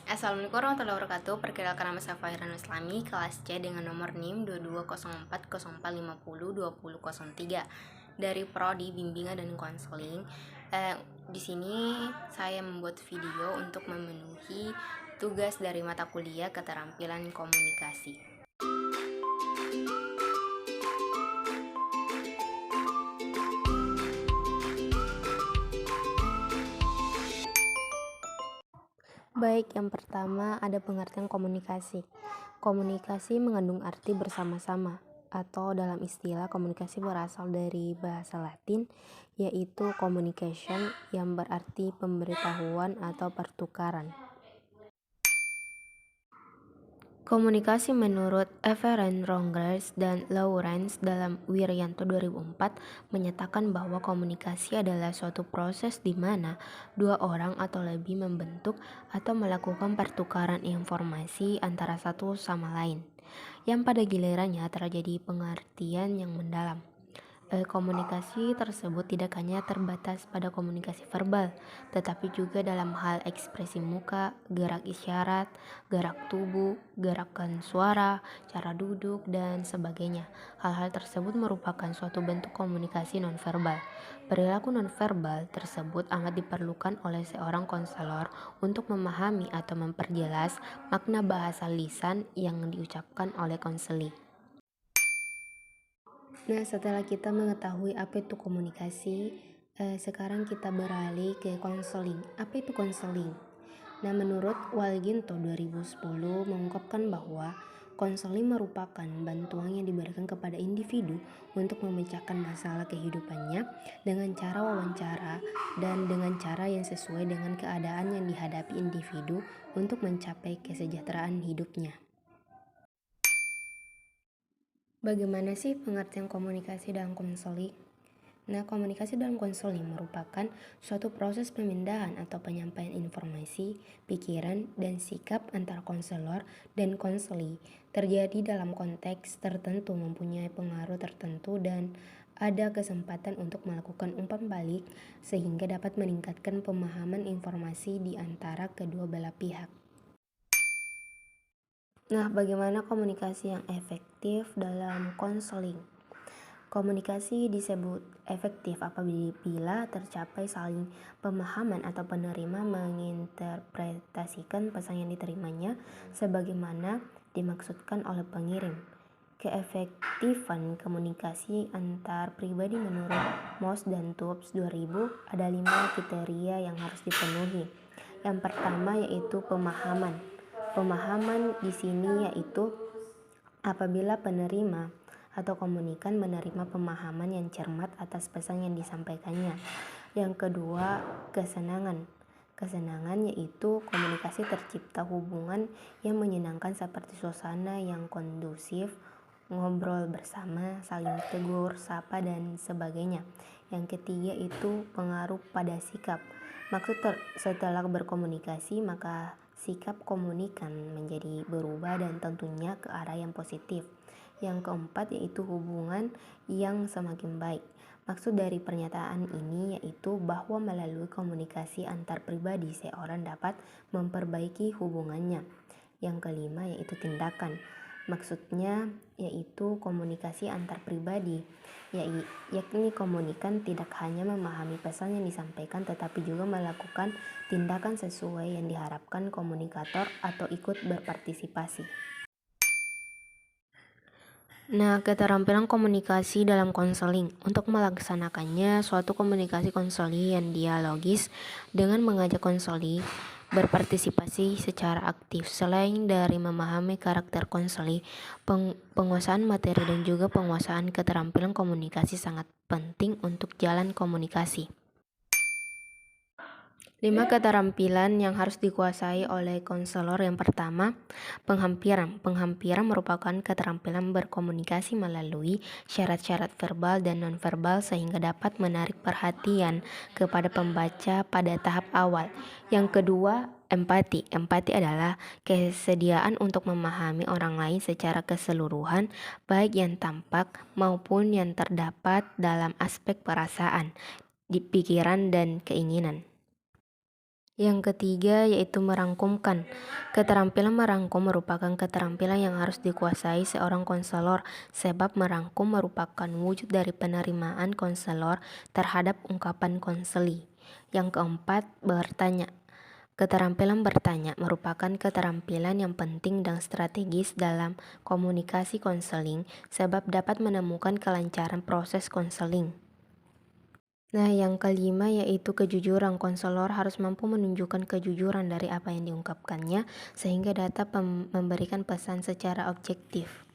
Assalamualaikum warahmatullahi wabarakatuh. Perkenalkan, nama saya Fahira Islami, kelas C dengan nomor NIM 220404502003 dari Prodi Bimbingan dan Konseling. Di sini saya membuat video untuk memenuhi tugas dari mata kuliah keterampilan komunikasi. Baik, yang pertama ada pengertian komunikasi. Komunikasi mengandung arti bersama-sama, atau dalam istilah komunikasi berasal dari bahasa Latin, yaitu communication, yang berarti pemberitahuan atau pertukaran. Komunikasi menurut Everett Rogers dan Lawrence dalam Wiryanto 2004 menyatakan bahwa komunikasi adalah suatu proses di mana dua orang atau lebih membentuk atau melakukan pertukaran informasi antara satu sama lain, yang pada gilirannya terjadi pengertian yang mendalam. Komunikasi tersebut tidak hanya terbatas pada komunikasi verbal, tetapi juga dalam hal ekspresi muka, gerak isyarat, gerak tubuh, gerakan suara, cara duduk, dan sebagainya. Hal-hal tersebut merupakan suatu bentuk komunikasi nonverbal. Perilaku nonverbal tersebut amat diperlukan oleh seorang konselor untuk memahami atau memperjelas makna bahasa lisan yang diucapkan oleh konseli. Nah, setelah kita mengetahui apa itu komunikasi, sekarang kita beralih ke konseling. Apa itu konseling? Nah, menurut Walginto 2010 mengungkapkan bahwa konseling merupakan bantuan yang diberikan kepada individu untuk memecahkan masalah kehidupannya dengan cara wawancara dan dengan cara yang sesuai dengan keadaan yang dihadapi individu untuk mencapai kesejahteraan hidupnya. Bagaimana sih pengertian komunikasi dalam konseling? Nah, komunikasi dalam konseling merupakan suatu proses pemindahan atau penyampaian informasi, pikiran, dan sikap antara konselor dan konseli. Terjadi dalam konteks tertentu, mempunyai pengaruh tertentu, dan ada kesempatan untuk melakukan umpan balik sehingga dapat meningkatkan pemahaman informasi di antara kedua belah pihak. Nah, bagaimana komunikasi yang efektif dalam konseling? Komunikasi disebut efektif apabila tercapai saling pemahaman atau penerima menginterpretasikan pesan yang diterimanya sebagaimana dimaksudkan oleh pengirim. Keefektifan komunikasi antar pribadi menurut Moss dan Tubbs 2000 ada 5 kriteria yang harus dipenuhi. Yang pertama yaitu pemahaman. Pemahaman di sini yaitu apabila penerima atau komunikan menerima pemahaman yang cermat atas pesan yang disampaikannya. Yang kedua, kesenangan. Kesenangan yaitu komunikasi tercipta hubungan yang menyenangkan seperti suasana yang kondusif, ngobrol bersama, saling tegur, sapa, dan sebagainya. Yang ketiga itu pengaruh pada sikap. Maksud setelah berkomunikasi maka sikap komunikan menjadi berubah dan tentunya ke arah yang positif. Yang keempat yaitu hubungan yang semakin baik. Maksud dari pernyataan ini yaitu bahwa melalui komunikasi antar pribadi seorang dapat memperbaiki hubungannya. Yang kelima yaitu tindakan. Maksudnya yaitu komunikasi antar pribadi, yakni komunikan tidak hanya memahami pesan yang disampaikan tetapi juga melakukan tindakan sesuai yang diharapkan komunikator atau ikut berpartisipasi. Nah, keterampilan komunikasi dalam konseling. Untuk melaksanakannya, suatu komunikasi konseling yang dialogis dengan mengajak konseli berpartisipasi secara aktif. Selain dari memahami karakter konseli, penguasaan materi dan juga penguasaan keterampilan komunikasi sangat penting untuk jalan komunikasi. 5 keterampilan yang harus dikuasai oleh konselor. Yang pertama, penghampiran. Penghampiran merupakan keterampilan berkomunikasi melalui syarat-syarat verbal dan nonverbal sehingga dapat menarik perhatian kepada pembaca pada tahap awal. Yang kedua, empati. Empati adalah kesediaan untuk memahami orang lain secara keseluruhan, baik yang tampak maupun yang terdapat dalam aspek perasaan, di pikiran dan keinginan. Yang ketiga yaitu merangkumkan. Keterampilan merangkum merupakan keterampilan yang harus dikuasai seorang konselor, sebab merangkum merupakan wujud dari penerimaan konselor terhadap ungkapan konseli. Yang keempat, bertanya. Keterampilan bertanya merupakan keterampilan yang penting dan strategis dalam komunikasi konseling, sebab dapat menemukan kelancaran proses konseling. Nah, yang kelima yaitu kejujuran. Konselor harus mampu menunjukkan kejujuran dari apa yang diungkapkannya, sehingga dapat memberikan pesan secara objektif.